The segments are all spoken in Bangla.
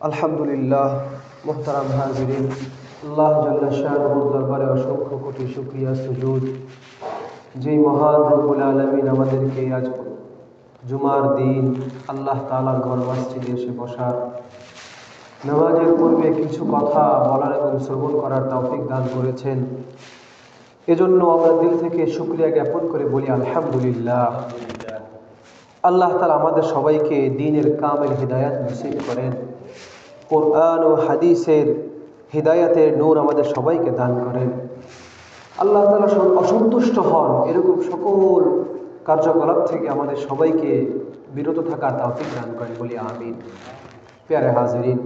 আলহামদুলিল্লাহ, মোহতারাম হাজিরিন, আল্লাহ জাল্লা শানুহুর দরবারে অসংখ্য কোটি শুকরিয়া সুজুদ। যেই মহান রব্বুল আলামিন আমাদেরকে আজ জুমার দিন আল্লাহ তাআলার ঘর মসজিদে এসে বসার, নামাজের পূর্বে কিছু কথা বলার এবং শ্রবণ করার তৌফিক দান করেছেন। এজন্য আমরা দিল থেকে শুকরিয়া জ্ঞাপন করে বলি আলহামদুলিল্লাহ। আল্লাহ তাআলা আমাদের সবাইকে দ্বীনের কামেল হিদায়াত নসিব করেন, কোরআন ও হাদিসের হিদায়াতের নূর আমাদের সবাইকে দান করেন। আল্লাহ তাআলা অসন্তুষ্ট হন এরকম সকল কার্যকলাপ থেকে আমাদের সবাইকে বিরত থাকার তৌফিক দান করেন, বলি আমিন। প্যারে হাজিরিন,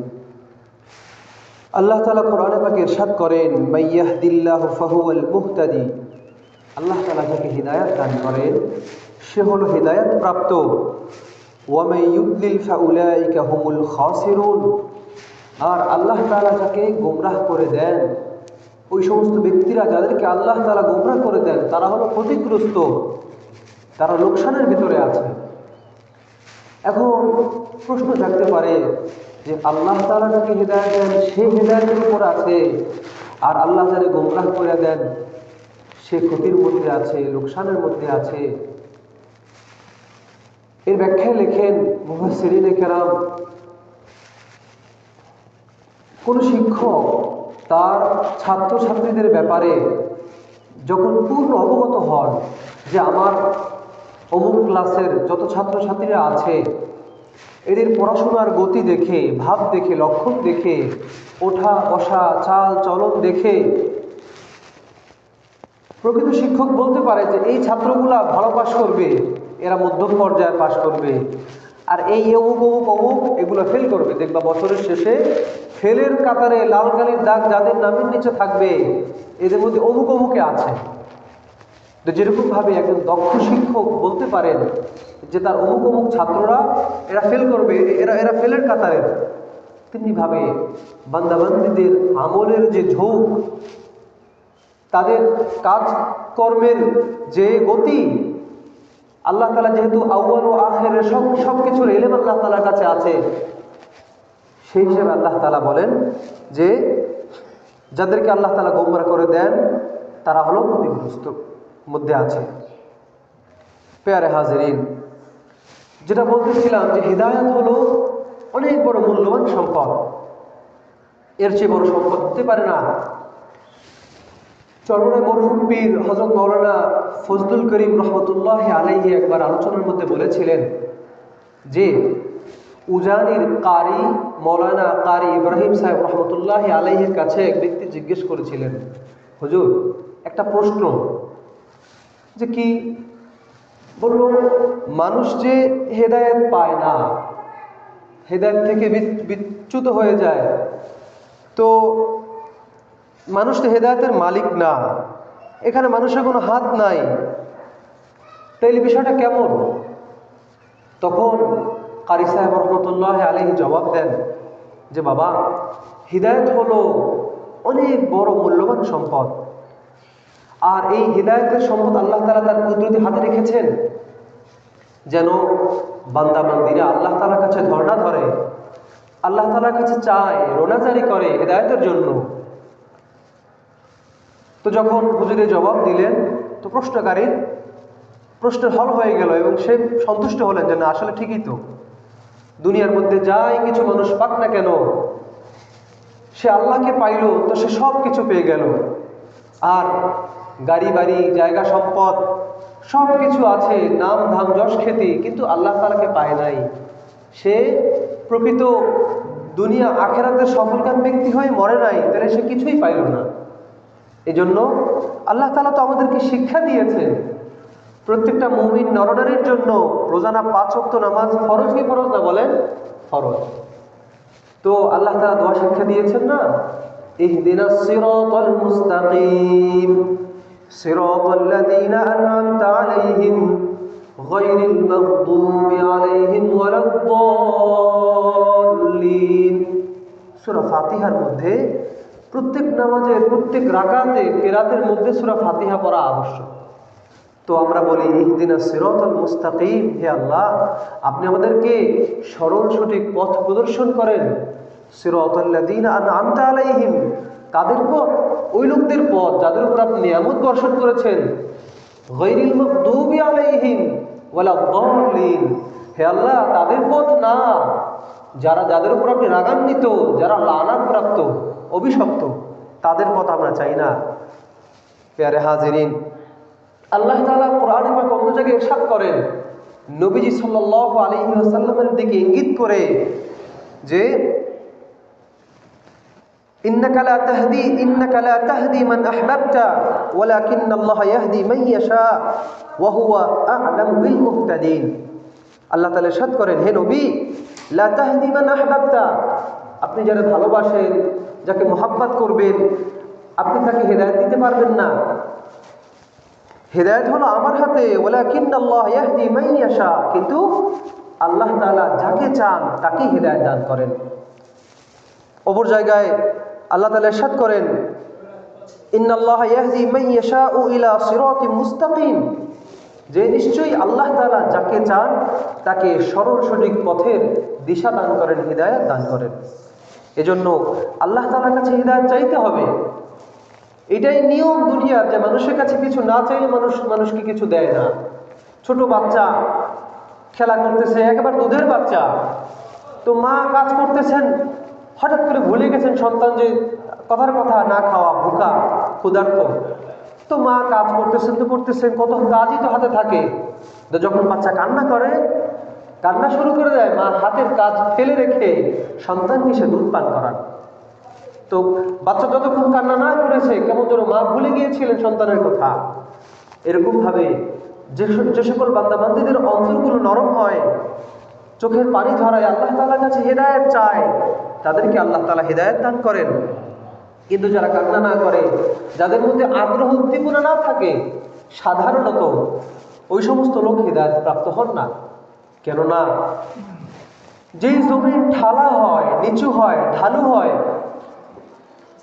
আল্লাহ তাআলা কোরআনে পাকে ইরশাদ করেন, মাইয়াহদিল্লাহু ফাহুয়াল মুহতাদি। আল্লাহ তাআলা যাকে হিদায়াত দান করেন সে হলো হিদায়াত প্রাপ্ত। ওয়া মান ইউদ্লিল ফাউলাইকা হুমুল খাসিরুন। আর আল্লাহ তাআলা যাকে গোমরাহ করে দেন, ওই সমস্ত ব্যক্তিরা যাদেরকে আল্লাহ তাআলা গোমরাহ করে দেন তারা হলো ক্ষতিগ্রস্ত, তারা লোকসানের ভিতরে আছে। এখন প্রশ্ন জাগতে পারে যে আল্লাহ তাআলা যাকে হিদায়াত দেন সে হিদায়াতের উপর আছে, আর আল্লাহ যাকে গোমরাহ করে দেন সে ক্ষতির মধ্যে আছে, লোকসানের মধ্যে আছে। এর ব্যাখ্যায় লেখেন মুফাসসিরিনে কেরাম, কোন শিক্ষক তার ছাত্রছাত্রীদের ব্যাপারে যখন পূর্ণ অবগত হন যে আমার অমুক ক্লাসের যত ছাত্রছাত্রীরা আছে এদের পড়াশোনার গতি দেখে, ভাব দেখে, লক্ষণ দেখে, ওঠা বসা চাল চলন দেখে প্রকৃত শিক্ষক বলতে পারে যে এই ছাত্রগুলা ভালো পাশ করবে, এরা মধ্যম পর্যায়ে পাশ করবে, আর এই অমুক অমুক অমুক এগুলো ফেল করবে। দেখবা বছরের শেষে ফেলের কাতারে লাল কালির দাগ যাদের নামের নিচে থাকবে এদের মধ্যে অমুক অমুকে আছে। তো যেরকম ভাবে একজন দক্ষ শিক্ষক বলতে পারেন যে তার অমুক অমুক ছাত্ররা এরা ফেল করবে, এরা ফেলের কাতারে, তেমনি ভাবে বান্দাবান্দীদের আমলের যে ঝোঁক, তাদের কাজকর্মের যে গতি, আল্লাহ তাআলা যেহেতু আউয়াল ও আখিরের সব কিছুর ইলম আল্লাহ তাআলার কাছে আছে, সেই হিসেবে আল্লাহ তাআলা বলেন যে যাদেরকে আল্লাহ তাআলা গোমরাহ করে দেন তারা হলো ক্ষতিগ্রস্ত মধ্যে আছে। প্যারে হাজিরিন, যেটা বলতেছিলাম যে হিদায়াত হলো অনেক বড় মূল্যবান সম্পদ, এর চেয়ে বড় সম্পদ হতে পারে না। চরমনায় মরহুম পীর হযরত মাওলানা ফজলুল করিম রহমতুল্লাহি আলাইহি একবার আলোচনার মধ্যে বলেছিলেন যে উজানির কারি মৌলানা কারি ইব্রাহিম সাহেব রহমতুল্লাহি আলাইহির কাছে এক ব্যক্তি জিজ্ঞেস করেছিলেন, হুজুর একটা প্রশ্ন, যে কি বলল, মানুষ যে হেদায়েত পায় না, হেদায়েত থেকে বিচ্যুত হয়ে যায়, তো মানুষ তো হেদায়েতের মালিক না, এখানে মানুষের কোনো হাত নাই, তাইলে বিষয়টা কেমন? তখন কারি সাহেব রহমতুল্লাহি আলাইহি জবাব দেন যে বাবা, হিদায়াত হলো অনেক বড় মূল্যবান সম্পদ, আর এই হিদায়াতের সম্পদ আল্লাহ তাআলা তার কুদরতি হাতে রেখেছেন যেন বান্দাবান্দীরা আল্লাহ তাআলার কাছে ধর্ণা ধরে, আল্লাহ তাআলার কাছে চায়, রোনাজারি করে হিদায়াতের জন্য। তো যখন হুজুরে জবাব দিলেন তো প্রশ্নকারীর প্রশ্নের হল হয়ে গেল এবং সে সন্তুষ্ট হলেন যে না, আসলে ঠিকই তো, দুনিয়ার মধ্যে যাই কিছু মানুষ পাক না কেন, সে আল্লাহকে পাইল তো সে সব কিছু পেয়ে গেল, আর গাড়ি বাড়ি জায়গা সম্পদ সব কিছু আছে, নাম ধাম যশ খ্যাতি, কিন্তু আল্লাহ তাআলাকে পায় নাই, সে প্রকৃত দুনিয়া আখিরাতের সফলকাম ব্যক্তি হয়ে মরে নাই, তাহলে সে কিছুই পাইল না। এই জন্য আল্লাহ তাআলা তো আমাদেরকে শিক্ষা দিয়েছেন প্রত্যেকটা মুমিন নরনারীর জন্য রোজানা 5 ওয়াক্ত নামাজ ফরজ, কি ফরজ না বলেন? ফরজ। তো আল্লাহ তাআলা দোয়া শিক্ষা দিয়েছেন না, ইহদিনাস সিরাতাল মুস্তাকিম সিরাতাল্লাযীনা আন'আমতা আলাইহিম গায়রিল মাগদুবি আলাইহিম ওয়ালাদ-দাল্লিন। সূরা ফাতিহার মধ্যে প্রত্যেক নামাজের প্রত্যেক রাকাতে কিরাতের মধ্যে সূরা ফাতিহা পড়া আবশ্যক। তো আমরা বলি ইহদিনাস সিরাতাল মুস্তাকিম, হে আল্লাহ আপনি আমাদেরকে সরল সঠিক পথ প্রদর্শন করেন, সিরাতাল্লাযীনা আন'আমতা আলাইহিম, কাদের পথ? ওই লোকদের পথ যাদের উপর আপনি নিয়ামত বর্ষণ করেছেন। গায়রিল মাগদুবি আলাইহিম ওয়ালাদ-দাল্লিন, হে আল্লাহ তাদের পথ না, যাদের উপর আপনি রাগান্বিত, যারা লানত প্রাপ্ত, অভিশপ্ত, তাদের পথ আমরা চাই না। প্যারে হাজিরিন, আল্লাহ তাআলা কোরআনে পাক অন্য জায়গায় ইরশাদ করেন, নবীজি সাল্লাল্লাহু আলাইহি ওয়াসাল্লামের দিকে ইঙ্গিত করে যে ইন্নাকা লা তাহদি মান আহবাবতা ওয়ালাকিন্নাল্লাহা ইয়াহদি মান ইয়াশা ওয়া হুয়া আ'লামু বিল মুহতাদিন। আল্লাহ তাআলা ইরশাদ করেন, হে নবী, লা তাহদি মান আহবাবতা, আপনি যারা ভালোবাসেন, যাকে মহব্বত করবেন, আপনি তাকে হেদায়েত দিতে পারবেন না। হেদায়েত হলো আমার হাতে, ওয়ালাকিন্নাল্লাহা ইয়াহদি মান ইয়াশা, কিন্তু আল্লাহ তাআলা যাকে চান তাকেই হেদায়েত দান করেন। অপর জায়গায় আল্লাহ তাআলা ইরশাদ করেন, ইন্নাল্লাহা ইয়াহদি মান ইয়াশাউ ইলা সিরাতিম মুস্তাকিম, যে নিশ্চয়ই আল্লাহ তাআলা যাকে চান তাকে সরল সঠিক পথের দিশা দান করেন, হিদায়াত দান করেন। এজন্য আল্লাহ তাআলার কাছে হিদায়াত চাইতে হবে। এটাই নিয়ম দুনিয়ার, যে মানুষের কাছে কিছু না চাইলে মানুষকে কিছু দেয় না। ছোট বাচ্চা খেলা করতেছে, একেবারে দুধের বাচ্চা, তো মা কাজ করতেছেন, হঠাৎ করে ভুলে গেছেন সন্তান যে কথার কথা না খাওয়া, ভুকা, ক্ষুধার্ত, তো মা কাজ করতেছেন, কত কাজই তো হাতে থাকে। তো যখন বাচ্চা কান্না শুরু করে দেয়, মা হাতের কাজ ফেলে রেখে সন্তানকে সে দুধ পান করান। তো বাচ্চা যতক্ষণ কান্না না করেছে, কেমন যেন মা ভুলে গিয়েছিলেন সন্তানের কথা। এরকম ভাবে যে সকল বান্দাবান্দীদের অন্তরগুলো নরম হয়, চোখের পানি ঝরায়, আল্লাহ তাআলার কাছে হেদায়েত চায়, তাদেরকে আল্লাহ তাআলা হেদায়েত দান করেন। কিন্তু যারা কান্না না করে, যাদের মধ্যে আগ্রহ উদ্দীপনা না থাকে, সাধারণত ওই সমস্ত লোক হেদায়েত প্রাপ্ত হন না। কেননা যেই জমিন ঢালা হয়, নিচু হয়, ঢালু হয়,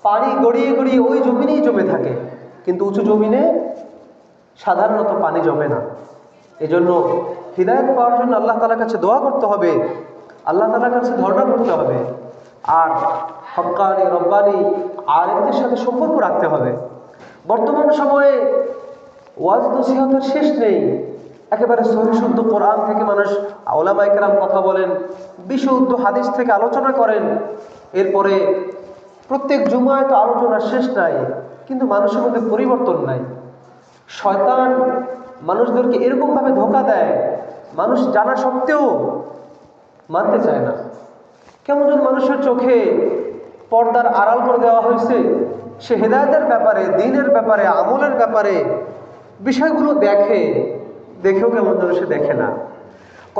পানি গড়িয়ে গড়িয়ে ওই জমিনেই জমে থাকে, কিন্তু উঁচু জমিনে সাধারণত পানি জমে না। এজন্য হিদায়াত পাওয়ার জন্য আল্লাহ তাআলার কাছে দোয়া করতে হবে, আল্লাহ তাআলার কাছে ধর্ণা করতে হবে, আর হক্কানি রব্বানি আলেমদের সাথে সম্পর্ক রাখতে হবে। বর্তমান সময়ে ওয়াজ নসিহতের শেষ নেই। একেবারে সহিহ শুদ্ধ কোরআন থেকে মানুষ, উলামায়ে কেরাম কথা বলেন, বিশুদ্ধ হাদিস থেকে আলোচনা করেন। এরপরে প্রত্যেক জুমায় তো আলোচনার শেষ নাই, কিন্তু মানুষের মধ্যে পরিবর্তন নাই। শয়তান মানুষদেরকে এরকমভাবে ধোঁকা দেয়, মানুষ জানা সত্ত্বেও মানতে চায় না। কেমন যেন মানুষের চোখে পর্দার আড়াল করে দেওয়া হয়েছে। সে হেদায়েতের ব্যাপারে, দ্বীনের ব্যাপারে, আমলের ব্যাপারে বিষয়গুলো দেখেও কেমন যেন সে দেখে না।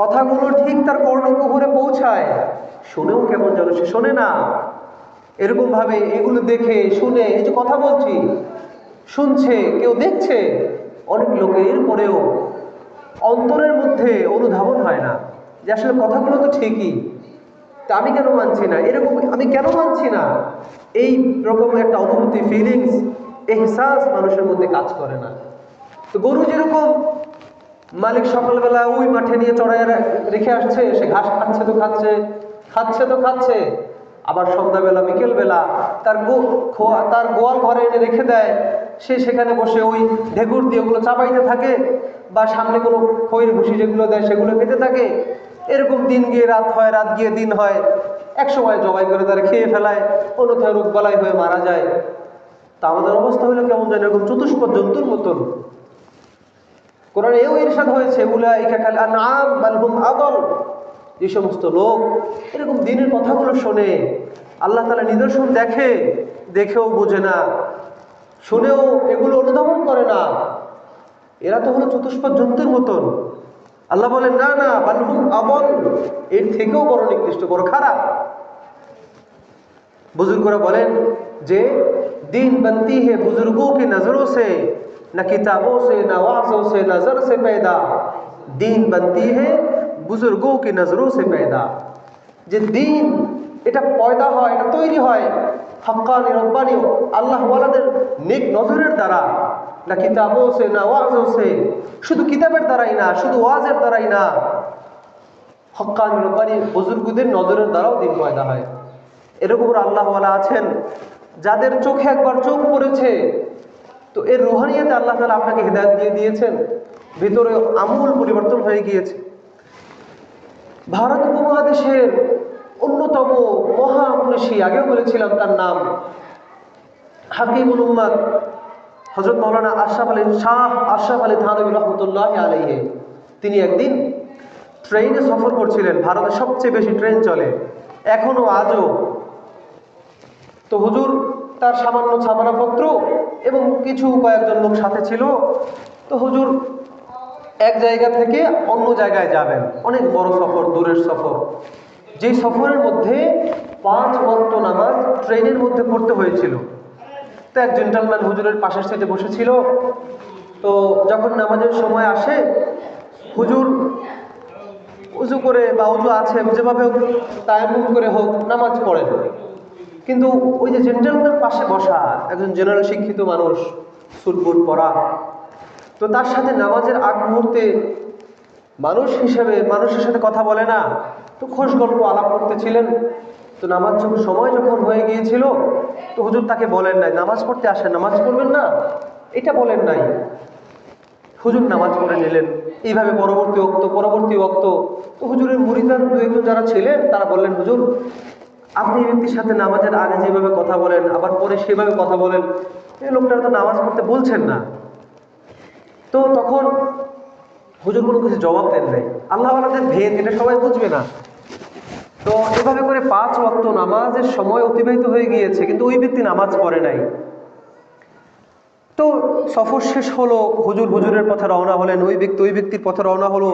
কথাগুলো ঠিক তার কর্ণকুহরে পৌঁছায়, শুনেও কেমন যেন সে শোনে না। এরকম ভাবে এগুলো দেখে শুনে, এই যে কথা বলছি, শুনছে, কেউ দেখছে, অনেক লোকের এরপরেও অন্তরের মধ্যে অনুধাবন হয় না যে আসলে কথাগুলো তো ঠিকই, তা আমি কেন মানছি না, এরকম আমি কেন মানছি না, এই রকম একটা অনুভূতি, ফিলিংস, এহসাস মানুষের মধ্যে কাজ করে না। তো গরু যেরকম মালিক সকালবেলা ওই মাঠে নিয়ে চড়াই রেখে আসছে, সে ঘাস খাচ্ছে তো খাচ্ছে, আবার সন্ধ্যাবেলা বিকেলবেলা তার গোয়াল ঘরে এনে রেখে দেয়, সে সেখানে বসে ওই ঢেকুর দিয়ে ওগুলো চাপাইতে থাকে, বা সামনে কোনো খইয়ের ভুসি যেগুলো দেয় সেগুলো খেতে থাকে। এরকম দিন গিয়ে রাত হয়, রাত গিয়ে দিন হয়, এক সময় জবাই করে তারা খেয়ে ফেলায়, অন্যথায় রোগ বালাই হয়ে মারা যায়। তা আমাদের অবস্থা হলো কেমন যেন এরকম চতুষ্পদ জন্তুর মতন। কোরআনে এও ইরশাদ হয়েছে, উলাইকা কাল আনআম বাল হুম আদল, যে সমস্ত লোক এরকম দ্বীনের কথাগুলো শোনে, আল্লাহ তাআলা নিদর্শন দেখেও বোঝে না, শুনেও এগুলো অনুধাবন করে না, এরা তো হলো চতুষ্পদ জন্তুর মতন। আল্লাহ বলেন, না না, বাল হুম আদল, এর থেকেও বড় নিকৃষ্ট, বড় খারাপ। বুজুর্গরা বলেন যে दीन बनती है बुजुर्गों की नजरों से, न किताबों से, न वाज़ों से, नजर से पैदा, दीन बनती है बुजुर्गों की नजरों से पैदा। যে দিন এটা পয়দা হয়, এটা তৈরি হয় হক্কানি রব্বানি আল্লাহ ওয়ালাদের নেক নজরের দ্বারা, না কিতাবো সে, না ওয়াজও সে, শুধু কিতাবের দ্বারাই না, শুধু ওয়াজের দ্বারাই না, হক্কানি রব্বানি বুজুর্গদের নজরের দ্বারাও দিন পয়দা হয়। এরকম আল্লাহওয়ালা আছেন যাদের চোখে একবার চোখ পড়েছে, তো এর রুহানিয়াতে আল্লাহ তাআলা আপনাকে হিদায়াত দিয়ে দিয়েছেন, ভিতরে আমূল পরিবর্তন হয়ে গিয়েছে। ভারত উপমহাদেশের অন্যতম মহামনীষী, আগেও বলেছিলাম তার নাম, হাকিমুল উম্মাত হযরত মাওলানা আশরাফ আলী থানভী রহমতুল্লাহ আলাইহি। তিনি একদিন ট্রেনে সফর করছিলেন। ভারতে সবচেয়ে বেশি ট্রেন চলে এখনো, আজও। তো হুজুর তার সামান্য ছামানাপত্র এবং কয়েকজন লোক সাথে ছিল। তো হুজুর এক জায়গা থেকে অন্য জায়গায় যাবেন, অনেক বড় সফর, দূরের সফর। যেই সফরের মধ্যে 5 ওয়াক্ত নামাজ ট্রেনের মধ্যে পড়তে হয়েছিল। তো এক জেন্টলম্যান হুজুরের পাশের সাইডে বসেছিল। তো যখন নামাজের সময় আসে, হুজুর উজু করে বা উজু আছে যেভাবে হোক, তায়াম্মুম করে হোক নামাজ পড়েন। কিন্তু ওই যে জেন্টলম্যান পাশে বসা একজন জেনারেল শিক্ষিত মানুষ, সুটবুট পরা, তো তার সাথে নামাজের আগ মুহূর্তে মানুষের সাথে কথা বলে না, তো খোশ গল্প আলাপ করতেছিলেন। তো নামাজ সময় যখন হয়ে গিয়েছিল, তো হুজুর তাকে বলেন নাই নামাজ পড়তে আসেন, নামাজ পড়বেন না, এটা বলেন নাই। হুজুর নামাজ পড়ে নিলেন। এইভাবে পরবর্তী ওয়াক্ত তো হুজুরের মুরিদান 2-1 যারা ছিলেন তারা বললেন, হুজুর আপনি এই ব্যক্তির সাথে নামাজের আগে যেভাবে কথা বলেন আবার পরে সেভাবে কথা বলেন, এই লোকটারা তো নামাজ পড়তে বলছেন না। তো তখন হুজুর কোনো কিছু জবাব দেন নাই। আল্লাহওয়ালাদের ভেদ এটা সবাই বুঝবে না। তো এভাবে করে 5 ওয়াক্ত নামাজের সময় অতিবাহিত হয়ে গিয়েছে, কিন্তু ওই ব্যক্তি নামাজ পড়ে নাই। তো সফর শেষ হলো, হুজুরের পথে রওনা হলেন, ওই ব্যক্তির পথে রওনা হলো।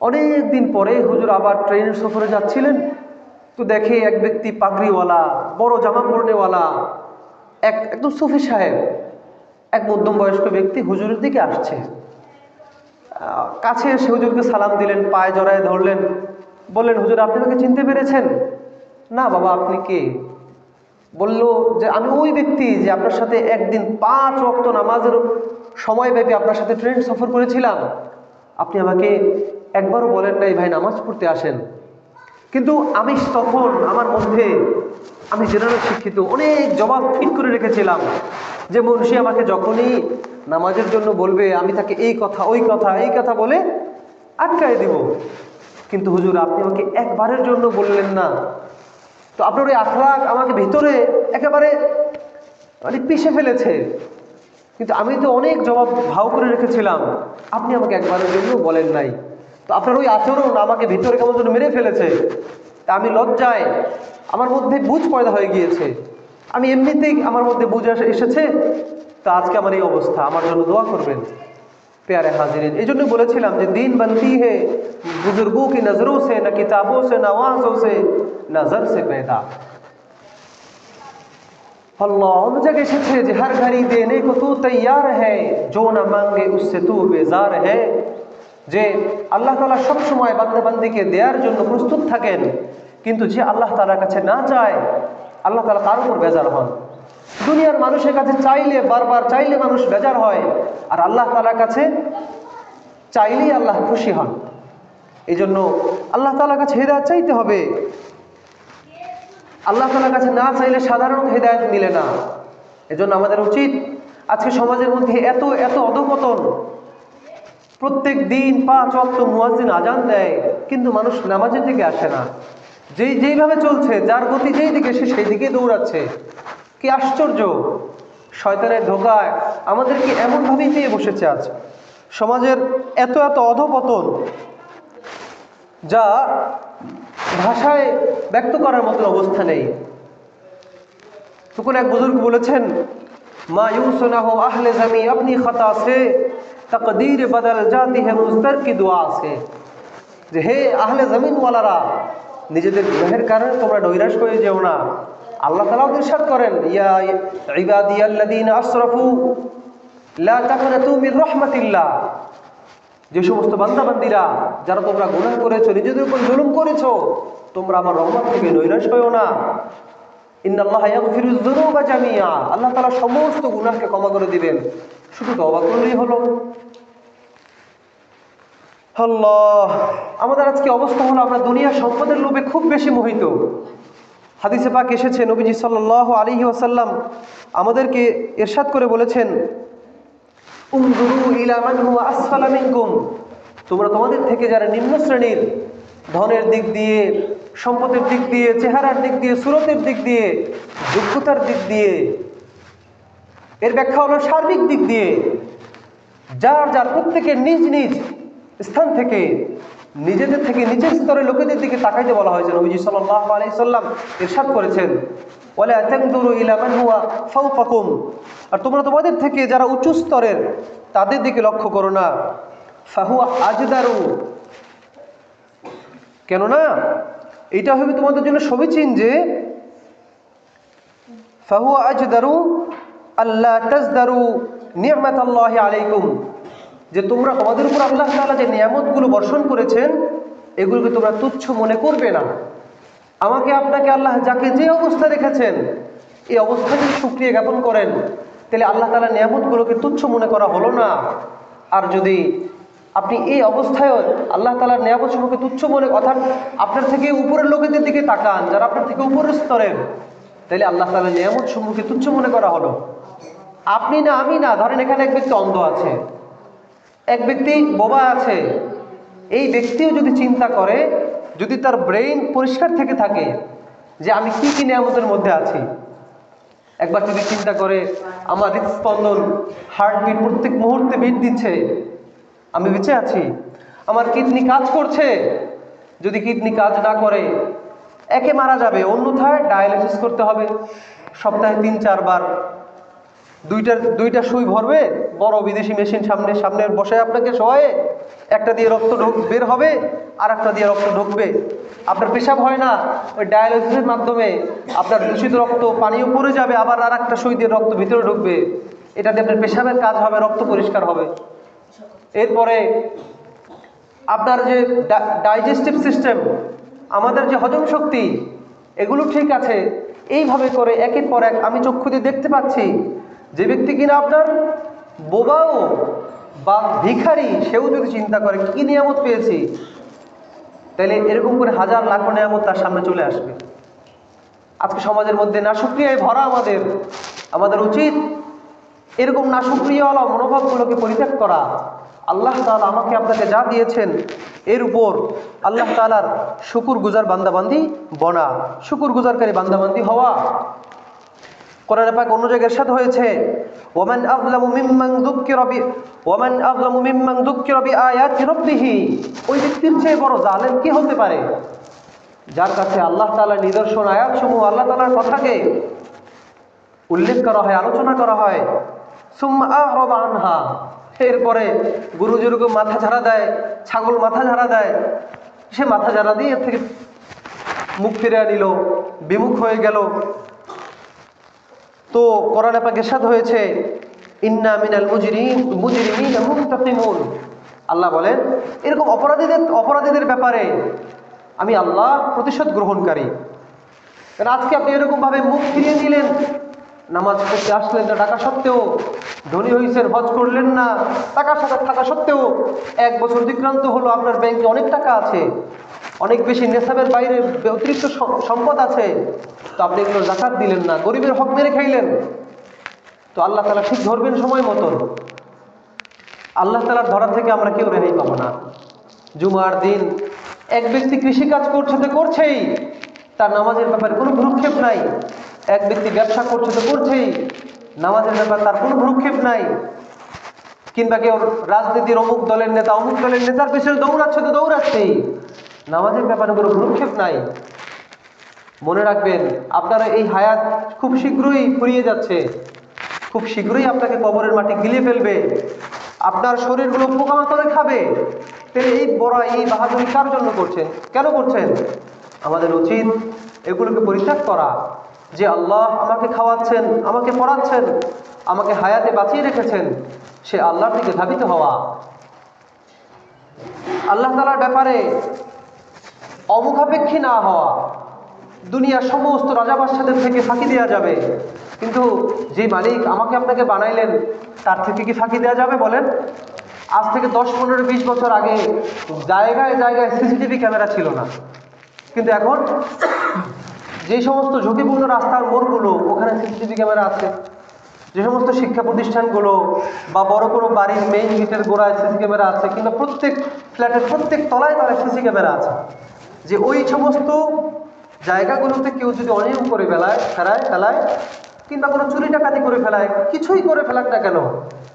অনেক দিন পরে হুজুর আবার ট্রেনের সফরে যাচ্ছিলেন। তো দেখে এক ব্যক্তি পাগড়িওয়ালা, বড় জামা পরনেওয়ালা, একদম সুফি সাহেব, এক মধ্যম বয়স্ক ব্যক্তি হুজুরের দিকে আসছে। কাছে এসে হুজুরকে সালাম দিলেন, পায়ে জড়ায় ধরলেন, বললেন, হুজুর আপনি আমাকে চিনতে পেরেছেন? না বাবা, আপনি কে? বলল যে আমি ওই ব্যক্তি যে আপনার সাথে একদিন 5 ওয়াক্ত নামাজের সময়ব্যাপী আপনার সাথে ট্রেন সফর করেছিলাম। আপনি আমাকে একবারও বলেন নাই ভাই নামাজ পড়তে আসেন। কিন্তু আমি তখন আমার মধ্যে, আমি জেনারেল শিক্ষিত, অনেক জবাব ঠিক করে রেখেছিলাম যে মুন্সি আমাকে যখনই নামাজের জন্য বলবে আমি তাকে এই কথা বলে আটকায় দিব। কিন্তু হুজুর আপনি আমাকে একবারের জন্য বললেন না। তো আপনার ওই আখলাক আমাকে ভিতরে একেবারে পিষে ফেলেছে। কিন্তু আমি তো অনেক জবাব ভাও করে রেখেছিলাম, আপনি আমাকে একবারের জন্য বলেন নাই। তো আপনার ওই আচরণ আমাকে ভিতরে কেমন যেন মেরে ফেলেছে। তা আমি লজ্জায়, আমার মধ্যে বুঝ পয়দা হয়ে গিয়েছে। আমি এমনিতেই আমার মধ্যে বুঝ এসেছে। তা আজকে আমার এই অবস্থা, আমার জন্য দোয়া করবেন। प्यारे हाजिरीन, এই জন্য বলেছিলাম যে দিন बनती है बुजुर्गों की नजरों से, न किताबों से, न आवाज़ों से, नजर से पैदा। अल्लाह उन जगह এসেছে যে हर घड़ी देने को तू तैयार है, जो न मांगे उससे तू बेजार है। যে আল্লাহ তাআলা সব সময় বান্দা বান্দীকে দেওয়ার জন্য প্রস্তুত থাকেন, কিন্তু যে আল্লাহ তাআলার কাছে না চায়, আল্লাহ তাআলা তার উপর বেজার হন। দুনিয়ার মানুষের কাছে চাইলে, বারবার চাইলে মানুষ বেজার হয়, আর আল্লাহ তাআলার কাছে চাইলেই আল্লাহ খুশি হন। এই জন্য আল্লাহ তাআলার কাছে হিদায়াত চাইতে হবে। আল্লাহ তাআলার কাছে না চাইলে সাধারণত হিদায়াত মিলে না। এজন্য আমাদের উচিত, আজকে সমাজের মধ্যে এত অধঃপতন, প্রত্যেক দিন 5 ওয়াক্ত মুয়াজ্জিন আজান দেয়, কিন্তু মানুষ নামাজের দিকে আসে না। যেইভাবে চলছে, যার গতি যেই দিকে সে সেই দিকে দৌড়াচ্ছে। কি আশ্চর্য! শয়তানের ধোকায় আমাদেরকে এমনভাবেই পেয়ে বসেছে আজ। সমাজের এত অধঃপতন, যা ভাষায় ব্যক্ত করার মতো অবস্থা নেই। তখন এক বুজুর্গ বলেছেন, মায়ুসনাহু আহলে জমি আপনি খতা সে, তকদীর বদল জাতি है मुज़तर की दुआ से। যে হে আহলে জমিন ওয়ালারা, নিজেদের গুনাহের কারণে তোমরা নৈরাশ হয়ে যেও না। আল্লাহ তাআলা ইরশাদ করেন, ইয়া ইবাদিয়াল্লাযীনা আসরাফু লা তাকনাতু মির রাহমাতিল্লাহ। যে সমস্ত বান্দাবান্দীরা যারা তোমরা গুনাহ করেছো, নিজেদের উপর জুলুম করেছো, তোমরা আমার রহমত থেকে নৈরাশ হয়ো না। ইন্নাল্লাহা ইয়াগফিরুয যুনুবা জামিআ। আল্লাহ তাআলা সমস্ত গুনাহকে ক্ষমা করে দিবেন, শুধু তওবা করলেই হলো। আল্লাহ, আমাদের আজকে অবস্থা হলো আমরা দুনিয়ার সম্পদের লোভে খুব বেশি মোহিত। হাদিসে পাক এসেছে, নবীজি সাল্লাল্লাহু আলাইহি ওয়াসাল্লাম আমাদেরকে ইরশাদ করে বলেছেন, উনজুরু ইলা মান হুয়া আসফালা মিনকুম, তোমরা তোমাদের থেকে যারা নিম্ন শ্রেণীর, ধনের দিক দিয়ে, সম্পদের দিক দিয়ে, চেহারার দিক দিয়ে, সুরতের দিক দিয়ে, যোগ্যতার দিক দিয়ে, এর ব্যাখ্যা হলো সার্বিক দিক দিয়ে, যার যার প্রত্যেকের নিজ নিজ স্থান থেকে, নিজেদের থেকে নিচের স্তরের লোকেদের দিকে তাকাইতে বলা হয়েছে। নবীজি সাল্লাল্লাহু আলাইহি সাল্লাম ইরশাদ করেছেন, ওয়ালা তানজুরু ইলা মান হুয়া ফাওকাকুম, আর তোমরা তোমাদের থেকে যারা উচ্চ স্তরের তাদের দিকে লক্ষ্য করো না। ফাহুয়া আজদারু, কেননা এটা হবে তোমাদের জন্য সমীচীন যে ফাহুয়া আজদারু আল্লাহ তাজদারু নি'মাতাল্লাহি আলাইকুম, যে তোমরা তোমাদের উপর আল্লাহ তাআলা যে নিয়ামতগুলো বর্ষণ করেছেন এগুলোকে তোমরা তুচ্ছ মনে করবে না। আমাকে আপনাকে আল্লাহ যাকে যে অবস্থা রেখেছেন এই অবস্থায় যদি শুকরিয়া জ্ঞাপন করেন তাহলে আল্লাহ তাআলা নিয়ামতগুলোকে তুচ্ছ মনে করা হলো না। আর যদি আপনি এই অবস্থায় আল্লাহ তাআলার নিয়ামত সমূহকে তুচ্ছ মনে, অর্থাৎ আপনার থেকে উপরের লোকেদের দিকে তাকান যারা আপনার থেকে উপরের স্তরের, তাহলে আল্লাহ তাআলার নিয়ামত সমূহকে তুচ্ছ মনে করা হলো। আপনি না, আমি না, ধরেন এখানে এক ব্যক্তি অন্ধ আছে, এক ব্যক্তি বোবা আছে, এই ব্যক্তিও যদি চিন্তা করে, যদি তার ব্রেইন পরিষ্কার থেকে থাকে যে আমি কি কি নিয়ামতের মধ্যে আছি, একবার যদি চিন্তা করে আমার হৃদস্পন্দন, হার্টবিট প্রত্যেক মুহূর্তে বিট দিচ্ছে, আমি বেঁচে আছি, আমার কিডনি কাজ করছে, যদি কিডনি কাজ না করে একে মারা যাবে, অন্যথায় ডায়ালিসিস করতে হবে সপ্তাহে ৩-৪ বার, দুইটা সুই ভরবে, বড় বিদেশি মেশিন সামনে বসে আপনাকে শোয়ে, একটা দিয়ে রক্ত বের হবে আর একটা দিয়ে রক্ত ঢুকবে, আপনার পেশাব হয় না, ওই ডায়ালিসিসের মাধ্যমে আপনার দূষিত রক্ত পানিও পড়ে যাবে, আবার আর একটা সুই দিয়ে রক্ত ভিতরে ঢুকবে, এটাতে আপনার পেশাবের কাজ হবে, রক্ত পরিষ্কার হবে। এরপরে আপনার যে ডাইজেস্টিভ সিস্টেম, আমাদের যে হজম শক্তি, এগুলো ঠিক আছে। এইভাবে করে একের পর এক আমি চক্ষু দিয়ে দেখতে পাচ্ছি যে ব্যক্তি কিনা আপনার বোবাও বা ভিখারি, সেও যদি চিন্তা করে কি নিয়ামত পেয়েছি, তাহলে এরকম করে হাজার লাখো নিয়ামত তার সামনে চলে আসবে। আজকে সমাজের মধ্যে নাশুকরিয়ায় ভরা আমাদের উচিত এরকম নাশুকরিয়াওয়ালা মনোভাবগুলোকে পরিত্যাগ করা। আল্লাহ তাআলা আমাকে আপনাকে যা দিয়েছেন এর উপর আল্লাহ তাআলার শুকুর গুজার বান্দাবান্দি বনা, শুকুর গুজারকারী বান্দাবান্দি হওয়া। কোরআনে পাক অন্য জায়গায় ইরশাদ হয়েছে, ওয়ামান আযলামু মিম্মান যুক্কিরা বিআয়াতি রাব্বিহি, ওই ব্যক্তির চেয়ে বড় জালেম কি হতে পারে যার কাছে আল্লাহ তাআলার নিদর্শন, আয়াতসমূহ, আল্লাহ তাআলার কথাকে উল্লেখ করা হয়, আলোচনা করা হয়, সুম্মা আ'রাদা আনহা, এরপরে গুরু যেরকম মাথা ঝাড়া দেয়, ছাগল মাথা ঝাড়া দেয়, সে মাথা ঝাড়া দিয়ে এর থেকে মুখ ফিরে নিল, বিমুখ হয়ে গেল। তো কোরআনে পাক ইরশাদ হয়েছে, ইন্না মিনাল মুজরিমিনা মুনতাকিমুন, আল্লাহ বলেন এরকম অপরাধীদের ব্যাপারে আমি আল্লাহ প্রতিশোধ গ্রহণকারী। কারণ আজকে আপনি এরকম ভাবে মুখ ফিরিয়ে নিলেন, নামাজ পড়তে আসলেন না টাকা সত্ত্বেও, ধনী হয়েছেন, হজ করলেন না টাকার সাথে থাকা সত্ত্বেও, 1 বছর অতিক্রান্ত হলো, আপনার ব্যাংকে অনেক টাকা আছে, অনেক বেশি নেশাবের বাইরে অতিরিক্ত সম্পদ আছে, তো আপনি এগুলো যাকাত দিলেন না, গরিবের হক মেরে খাইলেন, তো আল্লাহ তাআলা ঠিক ধরবেন সময় মতন। আল্লাহ তাআলার ধরা থেকে আমরা কেউ রেহাই পাবো না। জুমার দিন এক ব্যক্তি কৃষিকাজ করছে তো করছেই, তার নামাজের ব্যাপারে কোনো ভ্রুক্ষেপ নাই। এক ব্যক্তি ব্যবসা করছে তো করছেই, নামাজের ব্যাপারে তার কোনো ভ্রুক্ষেপ নাই। কিংবা কেউ রাজনীতির অমুক দলের নেতার পেছনে দৌড়াচ্ছে তো দৌড়াচ্ছেই, নামাজের ব্যাপারে কোনো ভ্রুক্ষেপ নাই। মনে রাখবেন, আপনারা এই হায়াত খুব শীঘ্রই ফুরিয়ে যাচ্ছে, খুব শীঘ্রই আপনাকে কবরের মাটি গিলে ফেলবে, আপনার শরীরগুলো পোকামাকড়ে খাবে। তাহলে এই বাহাদুরি কার জন্য করছেন, কেন করছেন? আমাদের উচিত এগুলোকে পরিত্যাগ করা, যে আল্লাহ আমাকে খাওয়াচ্ছেন, আমাকে পড়াচ্ছেন, আমাকে হায়াতে বাঁচিয়ে রেখেছেন, সে আল্লাহর দিকে ধাবিত হওয়া। আল্লাহ তাআলার ব্যাপারে অমুখাপেক্ষী না হওয়া। দুনিয়ার সমস্ত রাজা বাদশাদের থেকে ফাঁকি দেওয়া যাবে, কিন্তু যে মালিক আমাকে আপনাকে বানাইলেন তার থেকে কি ফাঁকি দেওয়া যাবে বলেন? আজ থেকে 10, 15, 20 বছর আগে জায়গায় জায়গায় সিসিটিভি ক্যামেরা ছিল না, কিন্তু এখন যে সমস্ত ঝুঁকিপূর্ণ রাস্তার মোড়গুলো ওখানে সিসিটিভি ক্যামেরা আছে, যে সমস্ত শিক্ষা প্রতিষ্ঠানগুলো বা বড় কোনো বাড়ির মেইন গেটের গোড়ায় সিসি ক্যামেরা আছে, কিংবা প্রত্যেক ফ্ল্যাটের প্রত্যেক তলায় তলায় সিসি ক্যামেরা আছে, যে ওই সমস্ত জায়গাগুলোতে কেউ যদি অনিয়ম করে ফেলায় কিংবা কোনো চুরি ডাকাতি করে ফেলায়, কিছুই করে ফেলাক না কেন,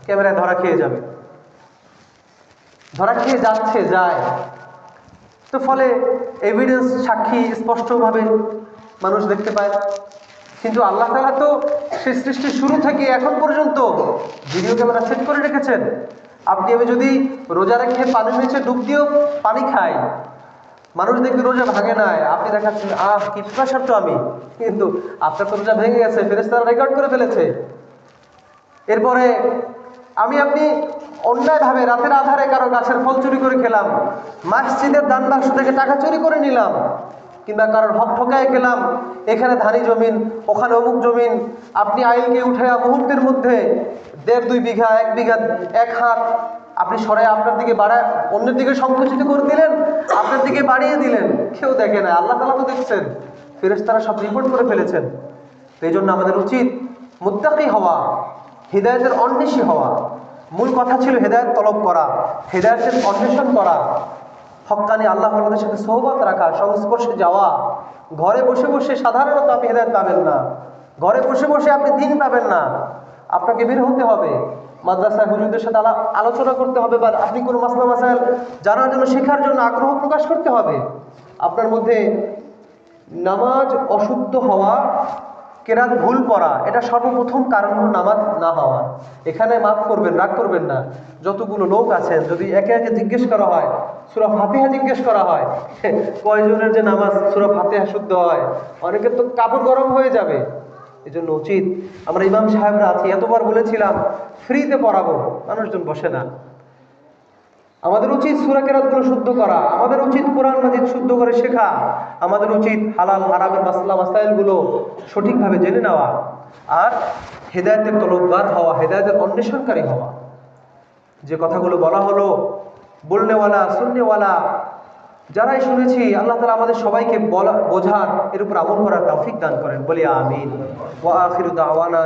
ক্যামেরায় ধরা খেয়ে যাবে, ধরা খেয়ে যায়। তো ফলে এভিডেন্স, সাক্ষী স্পষ্টভাবে মানুষ দেখতে পায়। কিন্তু আল্লাহ তাআলা তো সেই সৃষ্টির শুরু থেকে এখন পর্যন্ত ভিডিও ক্যামেরা সেট করে রেখেছেন। আপনি আমি যদি রোজা রেখে পানির নিচে ডুব দিয়েও পানি খাই, মানুষ দেখবে রোজা ভাঙে নাই, আপনি দেখাচ্ছেন কি প্রেশার তো আমি, কিন্তু আপনার তো রোজা ভেঙে গেছে, ফেরেশতারা রেকর্ড করে ফেলেছে। এরপরে আপনি অন্যায়ভাবে রাতের আধারে কারো গাছের ফল চুরি করে খেলাম, মসজিদের দান বাক্স থেকে টাকা চুরি করে নিলাম, কিংবা কারোর হক ঠকায় গেলাম, এখানে ধানি জমিন, ওখানে অমুক জমিন, আপনি আইলকে উঠে মুহূর্তের মধ্যে 1.5-2 বিঘা, 1 বিঘা, 1 হাত আপনি সরাই আপনার দিকে বাড়ায় অন্যের দিকে সংকুচিত করে দিলেন, আপনার দিকে বাড়িয়ে দিলেন, কেউ দেখে না, আল্লাহ তাআলা তো দেখছেন, ফেরেশতারা সব রিপোর্ট করে ফেলেছেন। এই জন্য আমাদের উচিত মুত্তাকি হওয়া, হিদায়াতের অন্বেষী হওয়া। মূল কথা ছিল হেদায়েত তলব করা, হেদায়েতের অন্বেষণ করা, হক্কানি আল্লাহ ওয়ালাদের সাথে সোহবত রাখা, সংস্পর্শে যাওয়া। ঘরে বসে বসে সাধারণত আপনি হেদায়েত পাবেন না, ঘরে বসে বসে আপনি দ্বীন পাবেন না, আপনাকে বের হতে হবে, মাদ্রাসায় হুজুরদের সাথে আলোচনা করতে হবে, বা আপনি কোনো মাসলা মাসাইল জানার জন্য, শেখার জন্য আগ্রহ প্রকাশ করতে হবে। আপনার মধ্যে নামাজ অশুদ্ধ হওয়া, কেরাত ভুল পড়া, এটা সর্বপ্রথম কারণ হলো নামাজ না হওয়া। এখানে মাফ করবেন, রাগ করবেন না, যতগুলো লোক আছেন যদি একে একে জিজ্ঞেস করা হয়, সূরা ফাতিহা জিজ্ঞেস করা হয়, কয়জনের যে নামাজ সূরা ফাতিহা শুদ্ধ হয়, অনেকের তো কাপড় গরম হয়ে যাবে। এই জন্য উচিত, আমরা ইমাম সাহেবরা আছি, এতবার বলেছিলাম ফ্রিতে পড়াবো, মানুষজন বসে না। আমাদের উচিত সূরা কেরাতগুলো শুদ্ধ করা, আমাদের উচিত কোরআন মাজিদ শুদ্ধ করে শেখা, আমাদের উচিত হালাল হারামের মাসলা মাসাইলগুলো সঠিকভাবে জেনে নেওয়া, আর হেদায়েতের তলবগার হওয়া, হেদায়েতের অন্বেষণকারী হওয়া। যে কথাগুলো বলা হলো, বলনেওয়ালা শুননেওয়ালা যারাই শুনেছি, আল্লাহ তাআলা আমাদের সবাইকে বোঝার, এর উপর আমল করার তৌফিক দান করেন। বলি আমিন। ওয়া আখিরু দাওয়ানা।